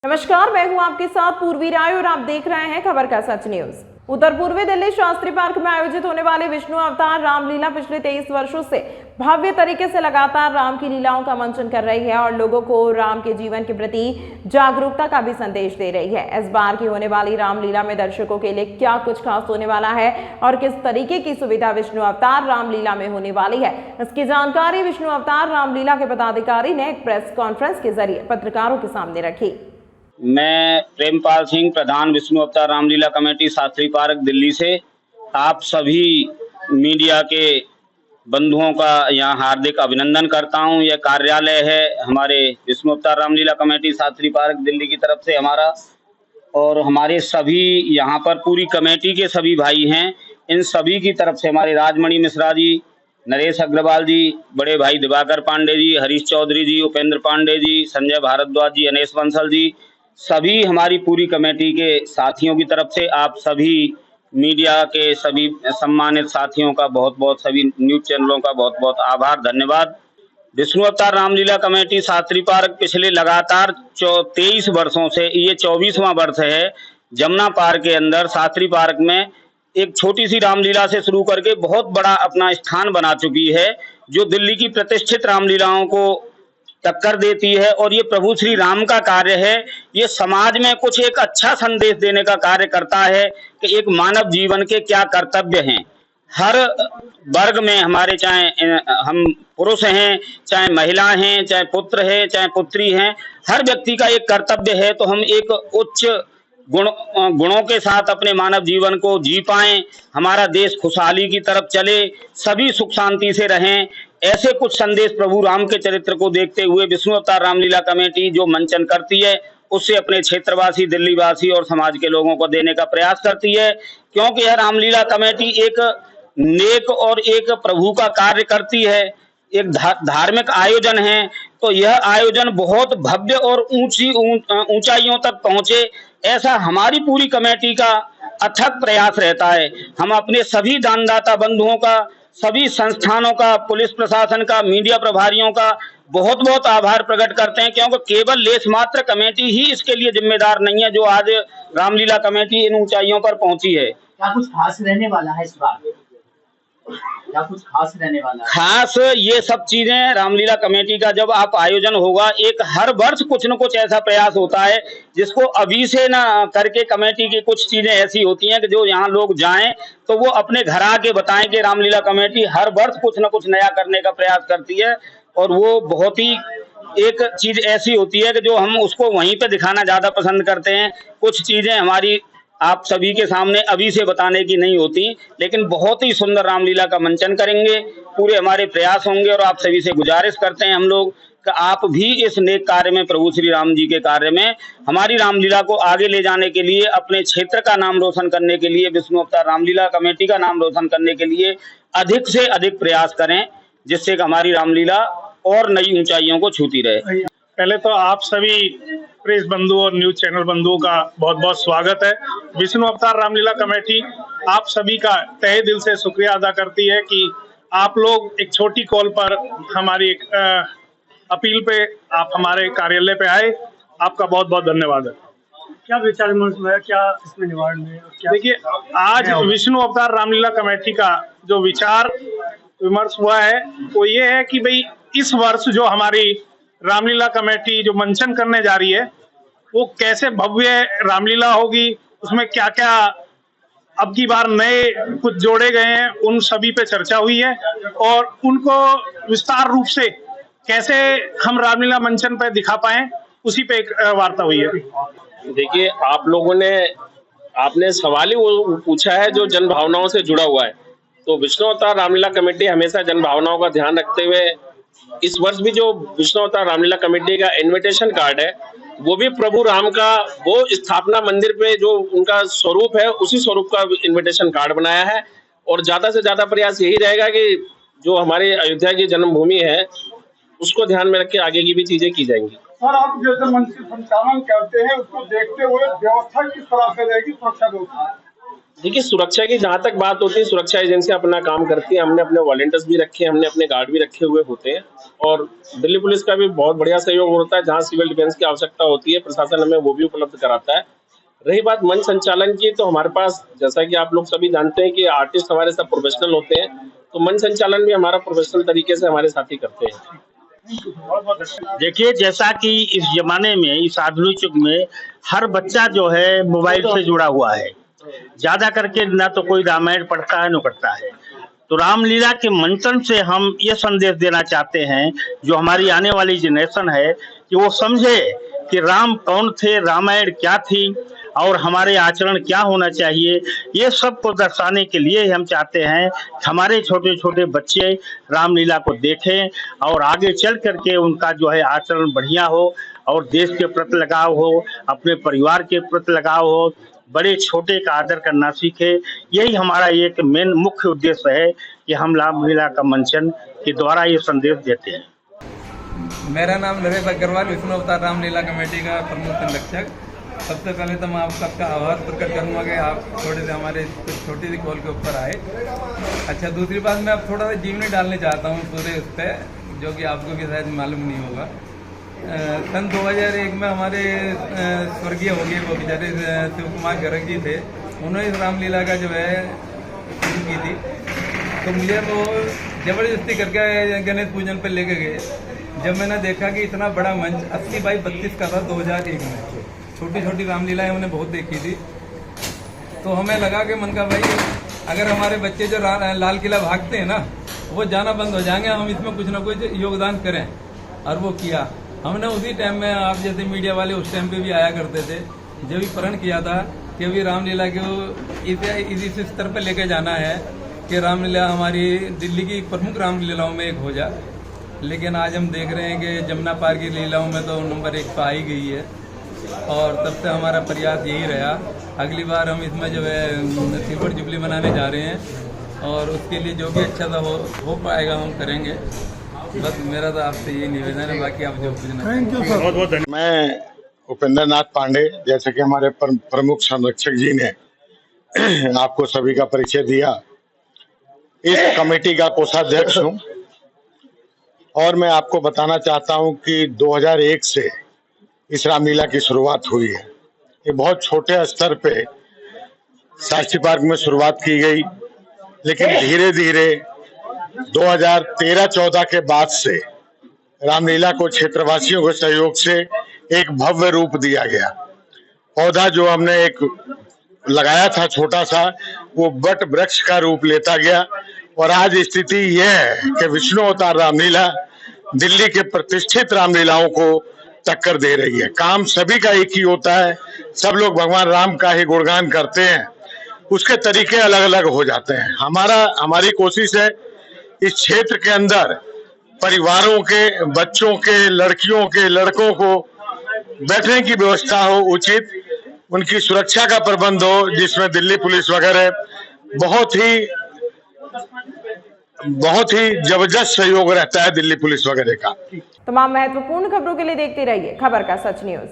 नमस्कार, मैं हूं आपके साथ पूर्वी राय और आप देख रहे हैं खबर का सच न्यूज। उत्तर पूर्वी दिल्ली शास्त्री पार्क में आयोजित होने वाले विष्णु अवतार रामलीला पिछले 23 वर्षों से भव्य तरीके से लगातार राम की लीलाओं का मंचन कर रही है और लोगों को राम के जीवन के प्रति जागरूकता का भी संदेश दे रही है। इस बार की होने वाली रामलीला में दर्शकों के लिए क्या कुछ खास होने वाला है और किस तरीके की सुविधा विष्णु अवतार रामलीला में होने वाली है, इसकी जानकारी विष्णु अवतार रामलीला के पदाधिकारी ने एक प्रेस कॉन्फ्रेंस के जरिए पत्रकारों के सामने रखी। मैं प्रेमपाल सिंह, प्रधान विष्णु अवतार रामलीला कमेटी शास्त्री पार्क दिल्ली से आप सभी मीडिया के बंधुओं का यहाँ हार्दिक अभिनंदन करता हूँ। यह कार्यालय है हमारे विष्णु अवतार रामलीला कमेटी शास्त्री पार्क दिल्ली की तरफ से हमारा, और हमारे सभी यहाँ पर पूरी कमेटी के सभी भाई हैं। इन सभी की तरफ से हमारे राजमणि मिश्रा जी, नरेश अग्रवाल जी, बड़े भाई दिवाकर पांडे जी, हरीश चौधरी जी, उपेंद्र पांडे जी, संजय भारद्वाज जी, अनेश बंसल जी, सभी हमारी पूरी कमेटी के साथियों की तरफ से आप सभी मीडिया के सभी सम्मानित साथियों का बहुत बहुत, सभी न्यूज चैनलों का बहुत बहुत आभार, धन्यवाद। विष्णु अवतार रामलीला कमेटी शास्त्री पार्क पिछले लगातार 23 वर्षों से, ये 24वां वर्ष है, जमुना पार्क के अंदर शास्त्री पार्क में एक छोटी सी रामलीला से शुरू करके बहुत बड़ा अपना स्थान बना चुकी है, जो दिल्ली की प्रतिष्ठित रामलीलाओं को टक्कर देती है। और ये प्रभु श्री राम का कार्य है। ये समाज में कुछ एक अच्छा संदेश देने का कार्य करता है कि एक मानव जीवन के क्या कर्तव्य हैं। हर वर्ग में हमारे, चाहे हम पुरुष हैं, चाहे महिला हैं, चाहे पुत्र है, चाहे पुत्री हैं, हर व्यक्ति का एक कर्तव्य है। तो हम एक उच्च गुणों के साथ अपने मानव जीवन को जी पाएं, हमारा देश खुशहाली की तरफ चले, सभी सुख शांति से रहें, ऐसे कुछ संदेश प्रभु राम के चरित्र को देखते हुए विष्णु अवतार रामलीला कमेटी जो मंचन करती है, उससे अपने क्षेत्रवासी, दिल्लीवासी और समाज के लोगों को देने का प्रयास करती है। क्योंकि यह रामलीला कमेटी एक नेक और एक प्रभु का कार्य करती है, एक धार्मिक आयोजन है, तो यह आयोजन बहुत भव्य और ऊंचाइयों तक पहुंचे, ऐसा हमारी पूरी कमेटी का अथक प्रयास रहता है। हम अपने सभी दानदाता बंधुओं का, सभी संस्थानों का, पुलिस प्रशासन का, मीडिया प्रभारियों का बहुत बहुत आभार प्रकट करते हैं, क्योंकि केवल लेस मात्र कमेटी ही इसके लिए जिम्मेदार नहीं है जो आज रामलीला कमेटी इन ऊंचाइयों पर पहुंची है। क्या कुछ खास रहने वाला है इस बार? क्या कुछ खास रहने वाला है? खास ये सब चीजें रामलीला कमेटी का जब आप आयोजन होगा, एक हर वर्ष कुछ न कुछ ऐसा प्रयास होता है जिसको अभी से ना करके कमेटी की कुछ चीजें ऐसी होती हैं कि जो यहाँ लोग जाएं तो वो अपने घर आके बताएं कि रामलीला कमेटी हर वर्ष कुछ न कुछ नया करने का प्रयास करती है। और वो बहुत ही एक चीज ऐसी होती है कि जो हम उसको वहीं पे दिखाना ज्यादा पसंद करते हैं। कुछ चीजें हमारी आप सभी के सामने अभी से बताने की नहीं होती, लेकिन बहुत ही सुंदर रामलीला का मंचन करेंगे, पूरे हमारे प्रयास होंगे। और आप सभी से गुजारिश करते हैं हम लोग कि आप भी इस नेक कार्य में, प्रभु श्री राम जी के कार्य में, हमारी रामलीला को आगे ले जाने के लिए, अपने क्षेत्र का नाम रोशन करने के लिए, विष्णु अवतार रामलीला कमेटी का नाम रोशन करने के लिए अधिक से अधिक प्रयास करें, जिससे कि हमारी रामलीला और नई ऊंचाइयों को छूती रहे। पहले तो आप सभी प्रेस बंधु और न्यूज चैनल बंधुओं का बहुत बहुत स्वागत है। विष्णु अवतार रामलीला कमेटी आप सभी का तहे दिल से शुक्रिया अदा करती है कि आप लोग एक छोटी कॉल पर हमारी एक अपील पे आप हमारे कार्यालय पे आए, आपका बहुत बहुत धन्यवाद है। क्या विचार विमर्श हुआ है, क्या इसमें निवारण है? देखिए, आज विष्णु अवतार रामलीला कमेटी का जो विचार विमर्श हुआ है वो ये है कि भाई इस वर्ष जो हमारी रामलीला कमेटी जो मंचन करने जा रही है वो कैसे भव्य रामलीला होगी, उसमें क्या क्या अब की बार नए कुछ जोड़े गए हैं, उन सभी पे चर्चा हुई है और उनको विस्तार रूप से कैसे हम रामलीला मंचन पे दिखा पाए, उसी पे एक वार्ता हुई है। देखिए, आप लोगों ने आपने सवाल ही वो पूछा है जो जन भावनाओं से जुड़ा हुआ है। तो विष्णु अवतार रामलीला कमेटी हमेशा जन भावनाओं का ध्यान रखते हुए इस वर्ष भी जो विष्णु अवतार रामलीला कमेटी का इनविटेशन कार्ड है वो भी प्रभु राम का, वो स्थापना मंदिर पे जो उनका स्वरूप है उसी स्वरूप का इनविटेशन कार्ड बनाया है। और ज्यादा से ज्यादा प्रयास यही रहेगा कि जो हमारे अयोध्या की जन्मभूमि है उसको ध्यान में रख के आगे की भी चीजें की जाएंगी। सर, आप जैसे मंच संचालन करते हैं उसको देखते हुए व्यवस्था किस तरह से रहेगी, सुरक्षा व्यवस्था? देखिए, सुरक्षा की जहां तक बात होती है, सुरक्षा एजेंसी अपना काम करती है। हमने अपने वॉलंटियर्स भी रखे हैं, हमने अपने गार्ड भी रखे हुए होते हैं और दिल्ली पुलिस का भी बहुत बढ़िया सहयोग होता है। जहां सिविल डिफेंस की आवश्यकता होती है, प्रशासन हमें वो भी उपलब्ध कराता है। रही बात मंच संचालन की, तो हमारे पास, जैसा कि आप लोग सभी जानते हैं कि आर्टिस्ट हमारे सब प्रोफेशनल होते हैं, तो मंच संचालन भी हमारा प्रोफेशनल तरीके से हमारे साथी करते हैं। देखिए, जैसा कि इस जमाने में, इस आधुनिक युग में हर बच्चा जो है मोबाइल से जुड़ा हुआ है। ज्यादा करके ना तो कोई रामायण पढ़ता है न करता है। तो रामलीला के मंचन से हम ये संदेश देना चाहते हैं, जो हमारी आने वाली जनरेशन है, कि वो समझे कि राम कौन थे, रामायण क्या थी और हमारे आचरण क्या होना चाहिए। ये सब को दर्शाने के लिए हम चाहते हैं कि हमारे छोटे छोटे बच्चे रामलीला को देखें और आगे चल करके उनका जो है आचरण बढ़िया हो और देश के प्रति लगाव हो, अपने परिवार के प्रति लगाव हो, बड़े छोटे का आदर करना सीखे। यही हमारा एक मेन मुख्य उद्देश्य है कि हम रामलीला का मंचन के द्वारा ये संदेश देते हैं। मेरा नाम नरेश अग्रवाल, विष्णु अवतार रामलीला कमेटी का प्रमुख संरक्षक। सबसे पहले तो मैं आप सबका आभार प्रकट करूंगा कि आप थोड़े से हमारे कुछ छोटी सी कॉल के ऊपर आए। अच्छा, दूसरी बात, मैं अब थोड़ा सा जीवनी डालने चाहता हूँ पूरे उस पर, जो कि आपको भी शायद मालूम नहीं होगा। सन 2001 में हमारे स्वर्गीय हो गए वो बेचारे शिव कुमार गर्ग जी थे, उन्होंने इस रामलीला का जो है शुरू की थी। तो मुझे वो जबरदस्ती करके गणेश पूजन पर लेके गए। जब मैंने देखा कि इतना बड़ा मंच 80x32 का था 2001 में, छोटी छोटी रामलीलाएं हमने बहुत देखी थी, तो हमें लगा कि मन का भाई, अगर हमारे बच्चे जो लाल किला भागते हैं ना, वो जाना बंद हो जाएंगे, हम इसमें कुछ ना कुछ योगदान करें। और वो किया हमने। उसी टाइम में आप जैसे मीडिया वाले उस टाइम पे भी आया करते थे, जब भी प्रण किया था कि अभी रामलीला को इसी स्तर पर लेके जाना है कि रामलीला हमारी दिल्ली की प्रमुख रामलीलाओं में एक हो जाए। लेकिन आज हम देख रहे हैं कि जमुना पार की लीलाओं में तो नंबर 1 पर आई गई है और तब से हमारा प्रयास यही रहा। अगली बार हम इसमें जो है सिल्वर जुबली मनाने जा रहे हैं और उसके लिए जो भी अच्छा सा हो पाएगा हम करेंगे। बस मेरा तो आपसे यही निवेदन है, बाकी आप जो पूछना। Thank you sir. बहुत बहुत धन्यवाद। मैं उपेंद्र नाथ पांडे, जैसे कि हमारे प्रमुख संरक्षक जी ने आपको सभी का परिचय दिया, इस कमेटी का कोषाध्यक्ष हूँ और मैं आपको बताना चाहता हूँ कि 2001 से इस रामलीला की शुरुआत हुई है। ये बहुत छोटे स्तर पे शास्त्री पार्क में शुरुआत की गई, लेकिन धीरे धीरे 2013-14 के बाद से रामलीला को क्षेत्रवासियों के सहयोग से एक भव्य रूप दिया गया। पौधा जो हमने एक लगाया था छोटा सा, वो बट वृक्ष का रूप लेता गया और आज स्थिति यह है कि विष्णु अवतार रामलीला दिल्ली के प्रतिष्ठित रामलीलाओं को टक्कर दे रही है। काम सभी का एक ही होता है, सब लोग भगवान राम का ही गुणगान करते हैं, उसके तरीके अलग अलग हो जाते हैं। हमारी कोशिश है इस क्षेत्र के अंदर परिवारों के, बच्चों के, लड़कियों के, लड़कों को बैठने की व्यवस्था हो, उचित उनकी सुरक्षा का प्रबंध हो, जिसमें दिल्ली पुलिस वगैरह बहुत ही जबरदस्त सहयोग रहता है दिल्ली पुलिस वगैरह का। तमाम महत्वपूर्ण खबरों के लिए देखते रहिए खबर का सच न्यूज।